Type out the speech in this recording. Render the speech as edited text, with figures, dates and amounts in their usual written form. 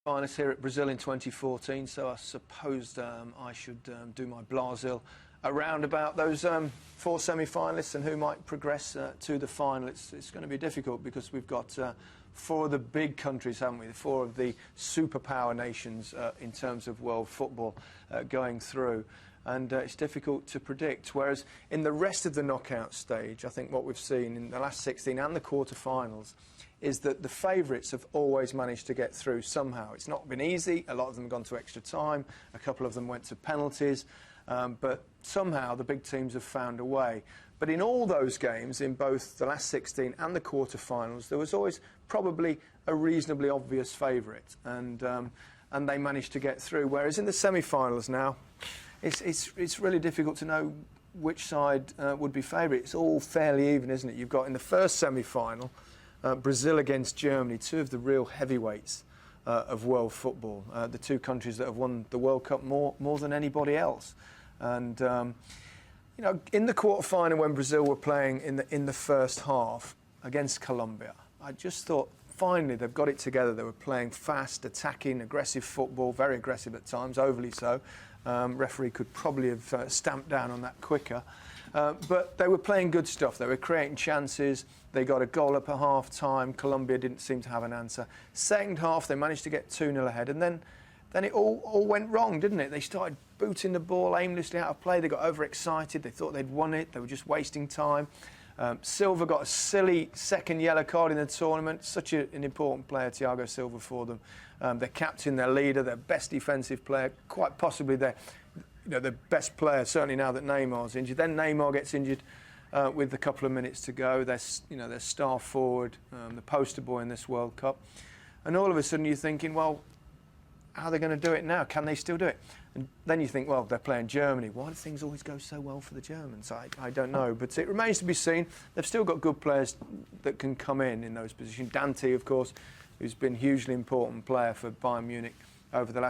Finalists here at Brazil in 2014, so I suppose I should do my Brazil around about those 4 semi-finalists and who might progress to the final. It's going to be difficult because we've got 4 of the big countries, haven't we? 4 of the superpower nations in terms of world football going through. And it's difficult to predict. Whereas in the rest of the knockout stage, I think what we've seen in the last 16 and the quarter-finals is that the favourites have always managed to get through somehow. It's not been easy. A lot of them have gone to extra time. A couple of them went to penalties. But somehow the big teams have found a way. But in all those games, in both the last 16 and the quarter-finals, there was always probably a reasonably obvious favourite. And they managed to get through. Whereas in the semi-finals now, it's really difficult to know which side would be favourite. It's all fairly even, isn't it? You've got in the first semi-final, Brazil against Germany, 2 of the real heavyweights of world football, the 2 countries that have won the World Cup more than anybody else. And you know, in the quarter-final when Brazil were playing in the first half against Colombia, I just thought finally they've got it together. They were playing fast, attacking, aggressive football, very aggressive at times, overly so. Referee could probably have stamped down on that quicker. But they were playing good stuff. They were creating chances. They got a goal up at half-time. Colombia didn't seem to have an answer. Second half, they managed to get 2-0 ahead. And then it all went wrong, didn't it? They started booting the ball aimlessly out of play. They got overexcited. They thought they'd won it. They were just wasting time. Silva got a silly second yellow card in the tournament. Such an important player, Thiago Silva, for them. Their captain, their leader, their best defensive player, quite possibly their best player, certainly now that Neymar's injured. Then Neymar gets injured with a couple of minutes to go. Their star forward, the poster boy in this World Cup. And all of a sudden you're thinking, well, how are they going to do it now? Can they still do it? And then you think, well, they're playing Germany. Why do things always go so well for the Germans? I don't know. But it remains to be seen. They've still got good players that can come in those positions. Dante, of course, who's been a hugely important player for Bayern Munich over the last